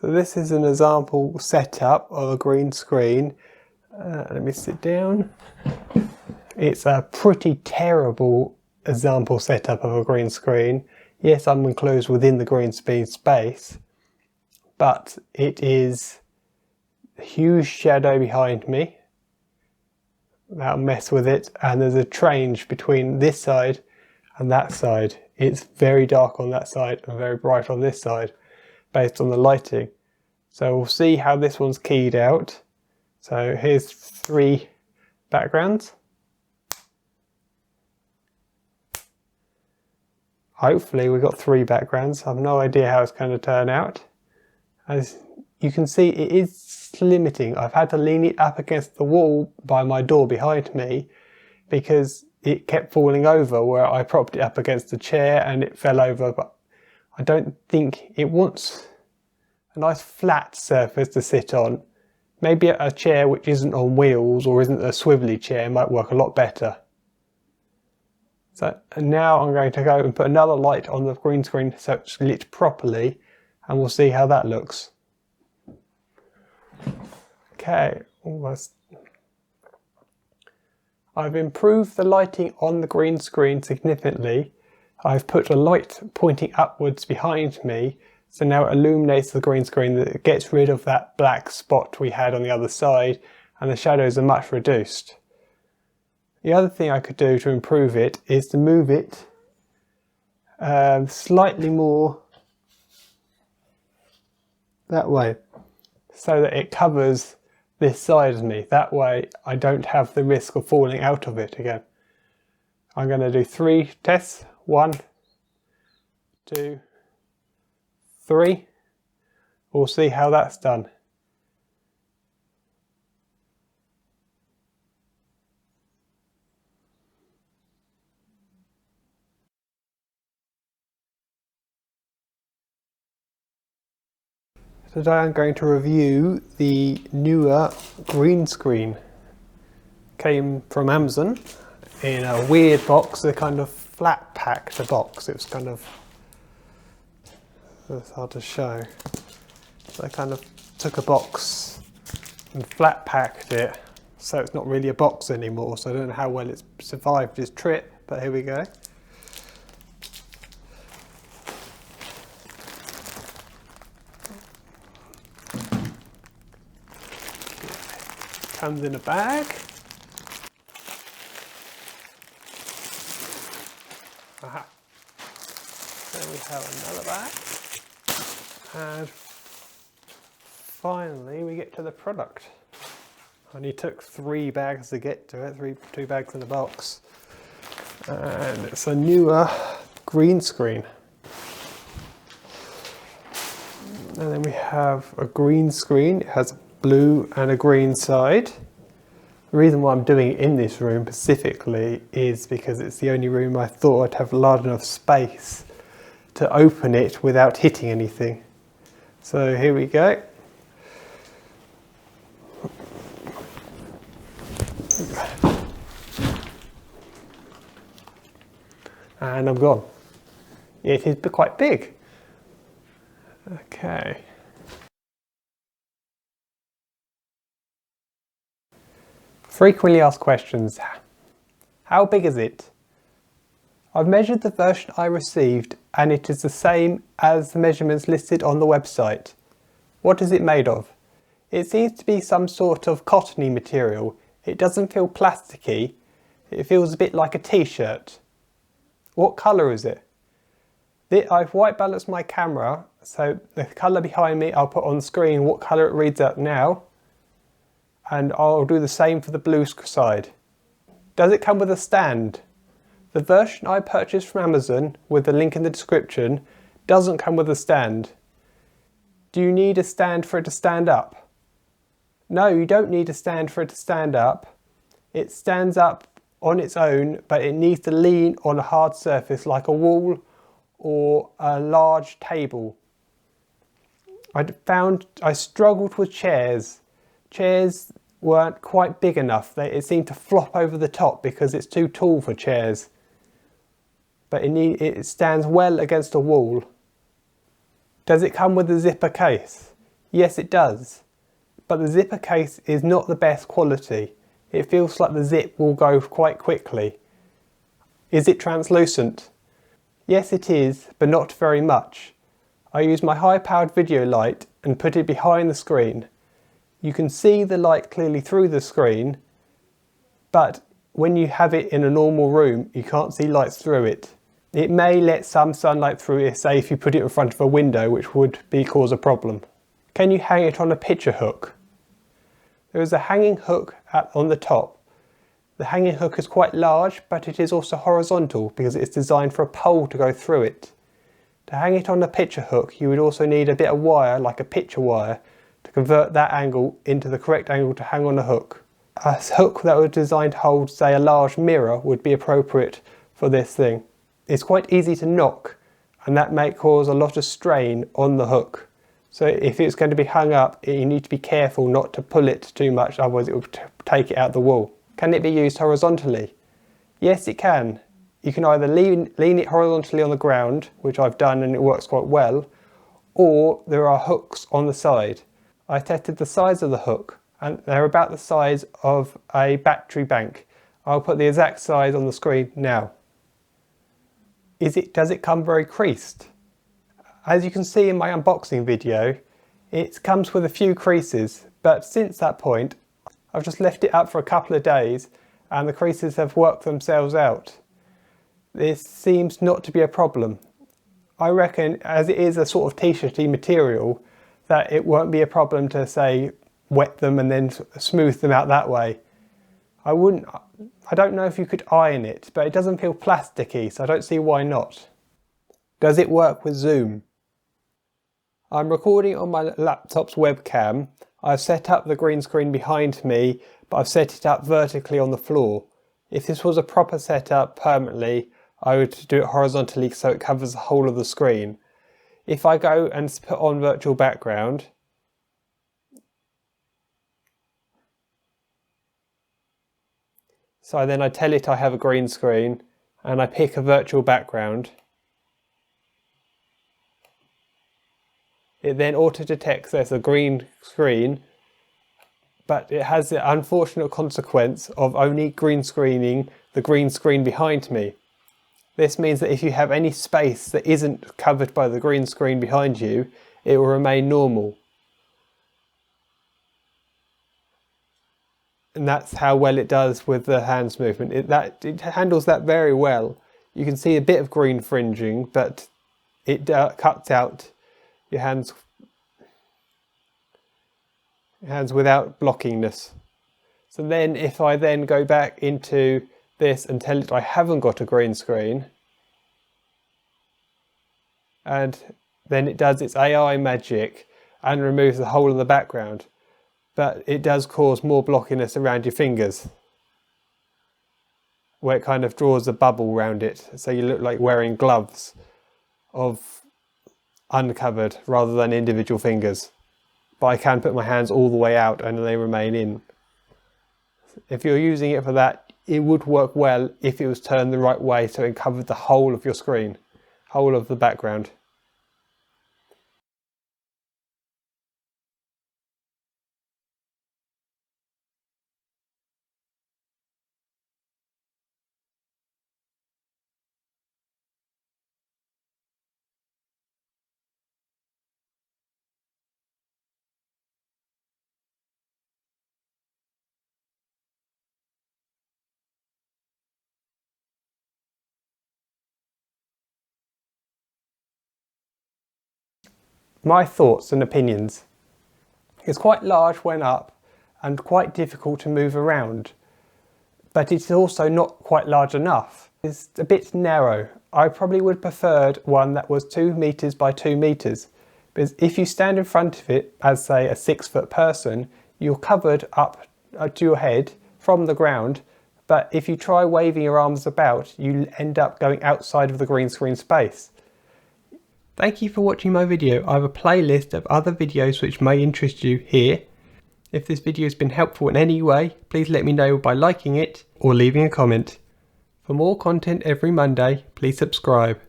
So this is an example setup of a green screen. Let me sit down. It's a pretty terrible example setup of a green screen. Yes, I'm enclosed within the green screen space, but it is a huge shadow behind me. That'll mess with it, and there's a change between this side and that side. It's very dark on that side and very bright on this side based on the lighting. So we'll see how this one's keyed out. So here's 3 backgrounds. Hopefully we've got 3 backgrounds. I have no idea how it's going to turn out. As you can see, it is limiting. I've had to lean it up against the wall by my door behind me because it kept falling over where I propped it up against the chair and it fell over. But I don't think it wants a nice flat surface to sit on. Maybe a chair which isn't on wheels or isn't a swivelly chair might work a lot better. So now I'm going to go and put another light on the green screen so it's lit properly, and we'll see how that looks. Okay, almost. I've improved the lighting on the green screen significantly. I've put a light pointing upwards behind me, so now it illuminates the green screen. That gets rid of that black spot we had on the other side, and the shadows are much reduced. The other thing I could do to improve it is to move it slightly more that way, so that it covers this side of me. That way I don't have the risk of falling out of it again. I'm going to do 3 tests. 1, 2, 3. We'll see how that's done. Today I'm going to review the Neewer green screen. Came from Amazon in a weird box, a kind of flat packed box. It was kind of, it's hard to show. So I kind of took a box and flat packed it, so it's not really a box anymore. So I don't know how well it's survived this trip, but here we go. Comes in a bag. Aha. Then we have another bag. And finally we get to the product. Only took 3 bags to get to it, 2 bags in the box. And it's a Neewer green screen. And then we have a green screen. It has blue and a green side. The reason why I'm doing it in this room specifically is because it's the only room I thought I'd have large enough space to open it without hitting anything. So here we go. And I'm gone. It is quite big. Okay. Frequently asked questions. How big is it? I've measured the version I received and it is the same as the measurements listed on the website. What is it made of? It seems to be some sort of cottony material. It doesn't feel plasticky. It feels a bit like a t-shirt. What colour is it? I've white balanced my camera, so the colour behind me I'll put on screen what colour it reads out now. And I'll do the same for the blue side. Does it come with a stand? The version I purchased from Amazon, with the link in the description, doesn't come with a stand. Do you need a stand for it to stand up? No, you don't need a stand for it to stand up. It stands up on its own, but it needs to lean on a hard surface like a wall or a large table. I struggled with chairs. Chairs weren't quite big enough. It seemed to flop over the top because it's too tall for chairs. But it stands well against a wall. Does it come with a zipper case? Yes, it does, but the zipper case is not the best quality. It feels like the zip will go quite quickly. Is it translucent? Yes, it is, but not very much. I use my high-powered video light and put it behind the screen. You can see the light clearly through the screen, but when you have it in a normal room, you can't see lights through it. It may let some sunlight through it, say if you put it in front of a window, which would cause a problem. Can you hang it on a picture hook? There is a hanging hook on the top. The hanging hook is quite large, but it is also horizontal because it's designed for a pole to go through it. To hang it on a picture hook, you would also need a bit of wire, like a picture wire, to convert that angle into the correct angle to hang on a hook. A hook that was designed to hold, say, a large mirror would be appropriate for this thing. It's quite easy to knock, and that may cause a lot of strain on the hook. So if it's going to be hung up, you need to be careful not to pull it too much, otherwise it will take it out the wall. Can it be used horizontally? Yes, it can. You can either lean it horizontally on the ground, which I've done and it works quite well, or there are hooks on the side. I tested the size of the hook, and they're about the size of a battery bank. I'll put the exact size on the screen now. Does it come very creased? As you can see in my unboxing video, it comes with a few creases, but since that point, I've just left it up for a couple of days and the creases have worked themselves out. This seems not to be a problem. I reckon, as it is a sort of t-shirty material, that it won't be a problem to, say, wet them and then smooth them out that way. I don't know if you could iron it, but it doesn't feel plasticky, so I don't see why not. Does it work with zoom? I'm recording on my laptop's webcam. I've set up the green screen behind me, but I've set it up vertically on the floor. If this was a proper setup permanently, I would do it horizontally so it covers the whole of the screen. If I go and put on virtual background, so then I tell it I have a green screen and I pick a virtual background, it then auto-detects there's a green screen, but it has the unfortunate consequence of only green screening the green screen behind me. This means that if you have any space that isn't covered by the green screen behind you, it will remain normal. And that's how well it does with the hands movement. It handles that very well. You can see a bit of green fringing, but it cuts out your hands without blockingness. So then if I then go back into this and tell it I haven't got a green screen, and then it does its AI magic and removes the whole of the background, but it does cause more blockiness around your fingers, where it kind of draws a bubble around it, so you look like wearing gloves of uncovered rather than individual fingers. But I can put my hands all the way out and they remain in. If you're using it for that, it would work well if it was turned the right way so it covered the whole of your screen, whole of the background. My thoughts and opinions. It's quite large when up and quite difficult to move around, but it's also not quite large enough. It's a bit narrow. I probably would have preferred one that was 2 meters by 2 meters, because if you stand in front of it as, say, a 6-foot person, you're covered up to your head from the ground, but if you try waving your arms about, you end up going outside of the green screen space. Thank you for watching my video. I have a playlist of other videos which may interest you here. If this video has been helpful in any way, please let me know by liking it or leaving a comment. For more content every Monday, please subscribe.